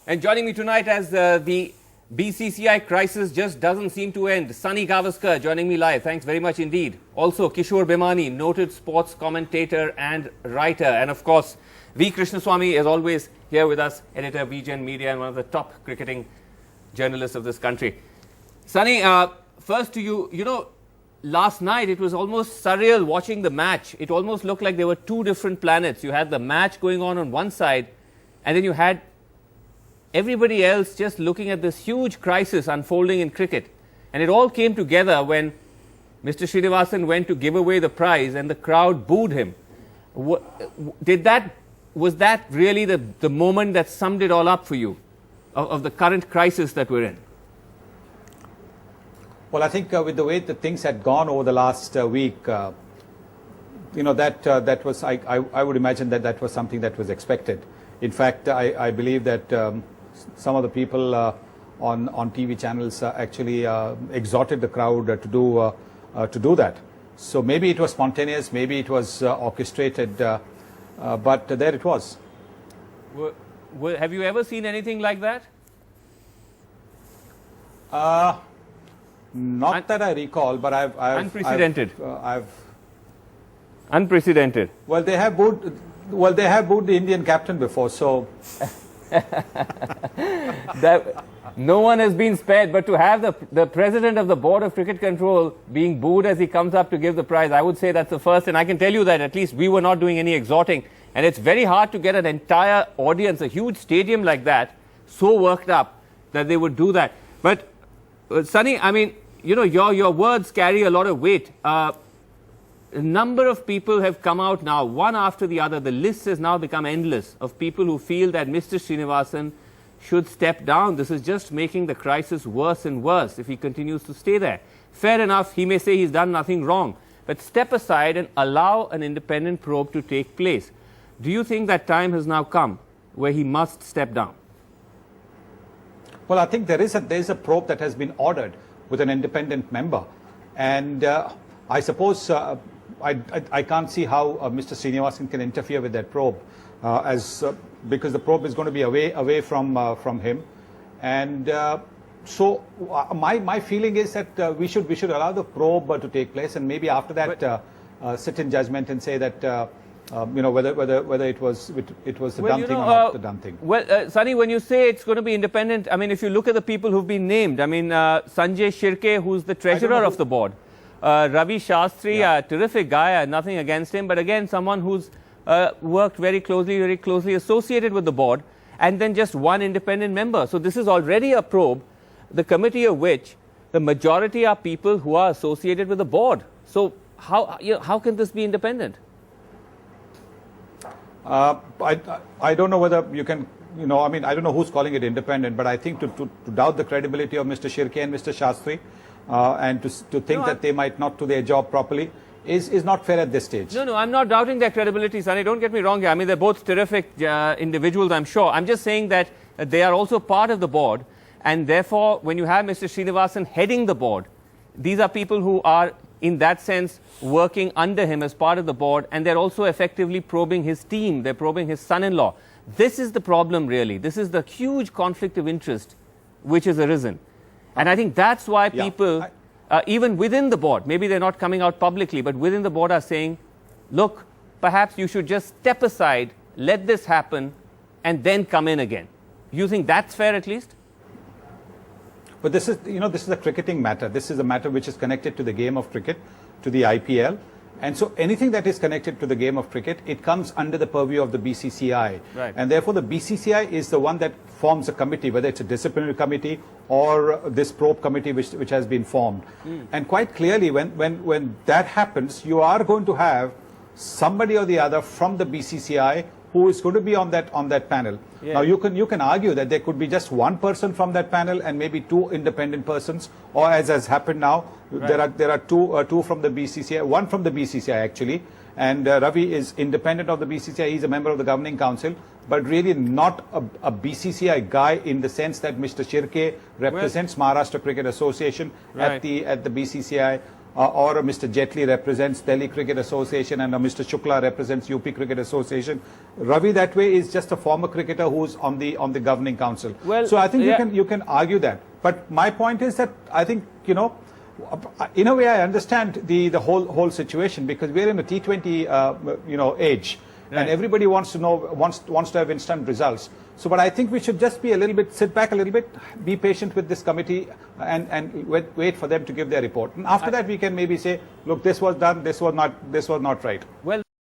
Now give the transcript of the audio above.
And joining me tonight as the BCCI crisis just doesn't seem to end, Sunny Gavaskar joining me live. Thanks very much indeed. Also, Kishore Bhimani, noted sports commentator and writer. And of course, V. Krishnaswamy, as always, here with us, editor, VGen Media, and one of the top cricketing journalists of this country. Sunny, first to you, last night it was almost surreal watching the match. It almost looked like there were two different planets. You had the match going on one side, and then you had everybody else just looking at this huge crisis unfolding in cricket. And it all came together when Mr. Srinivasan went to give away the prize and the crowd booed him. Was that really the moment that summed it all up for you, of the current crisis that we're in? Well, I think with the way that things had gone over the last week, that was, I would imagine that was something that was expected. In fact, I believe that some of the people on TV channels actually exhorted the crowd to do that. So maybe it was spontaneous, maybe it was orchestrated, but there it was. Have you ever seen anything like that? Not that I recall, but I've unprecedented. Unprecedented. Well, they have booed the Indian captain before, so. No one has been spared, but to have the president of the Board of Cricket Control being booed as he comes up to give the prize, I would say that's the first. And I can tell you that at least we were not doing any exhorting. And it's very hard to get an entire audience, a huge stadium like that, so worked up that they would do that. But Sunny, I mean, your words carry a lot of weight. A number of people have come out now, one after the other. The list has now become endless of people who feel that Mr. Srinivasan should step down. This is just making the crisis worse and worse if he continues to stay there. Fair enough, he may say he's done nothing wrong, but step aside and allow an independent probe to take place. Do you think that time has now come where he must step down? Well, I think there is a probe that has been ordered with an independent member, and I suppose I can't see how Mr. Srinivasan can interfere with that probe, because the probe is going to be away from him, and so my feeling is that we should allow the probe to take place, and maybe after that sit in judgment and say that. Whether it was the done thing or not the done thing. Well, Sunny, when you say it's going to be independent, I mean, if you look at the people who've been named, I mean, Sanjay Shirke, who's the treasurer of the board, Ravi Shastri, a terrific guy, nothing against him, but again, someone who's worked very closely associated with the board, and then just one independent member. So this is already a probe, the committee of which the majority are people who are associated with the board. So how can this be independent? I don't know whether you can, I mean, I don't know who's calling it independent, but I think to doubt the credibility of Mr. Shirke and Mr. Shastri and to think that they might not do their job properly is not fair at this stage. No, I'm not doubting their credibility, Sunny. Don't get me wrong here. I mean, they're both terrific individuals, I'm sure. I'm just saying that they are also part of the board, and therefore, when you have Mr. Srinivasan heading the board, these are people who are, in that sense, working under him as part of the board, and they're also effectively probing his team. They're probing his son-in-law. This is the problem, really. This is the huge conflict of interest which has arisen. And I think that's why people, even within the board, maybe they're not coming out publicly, but within the board are saying, look, perhaps you should just step aside, let this happen, and then come in again. You think that's fair at least? But this is a cricketing matter. This is a matter which is connected to the game of cricket, to the IPL. And so anything that is connected to the game of cricket, it comes under the purview of the BCCI. Right. And therefore, the BCCI is the one that forms a committee, whether it's a disciplinary committee or this probe committee which has been formed. And quite clearly, when that happens, you are going to have somebody or the other from the BCCI who is going to be on that panel. Yeah. Now you can argue that there could be just one person from that panel and maybe two independent persons, or as has happened now, right. there are two from the BCCI, one from the BCCI actually, and Ravi is independent of the BCCI. He's a member of the governing council, but really not a BCCI guy in the sense that Mr. Shirke represents Maharashtra Cricket Association at the BCCI. or Mr. Jetli represents Delhi Cricket Association and Mr. Shukla represents UP Cricket Association. Ravi that way is just a former cricketer who's on the governing council. Well, so I think yeah. you can argue that. But my point is that I think, you know, in a way I understand the whole situation, because we're in a T20 you know, age. Right. And everybody wants to have instant results. So, but I think we should just be a little bit, sit back a little bit, be patient with this committee, and wait for them to give their report. And after that, we can maybe say, look, this was done, this was not right. Well.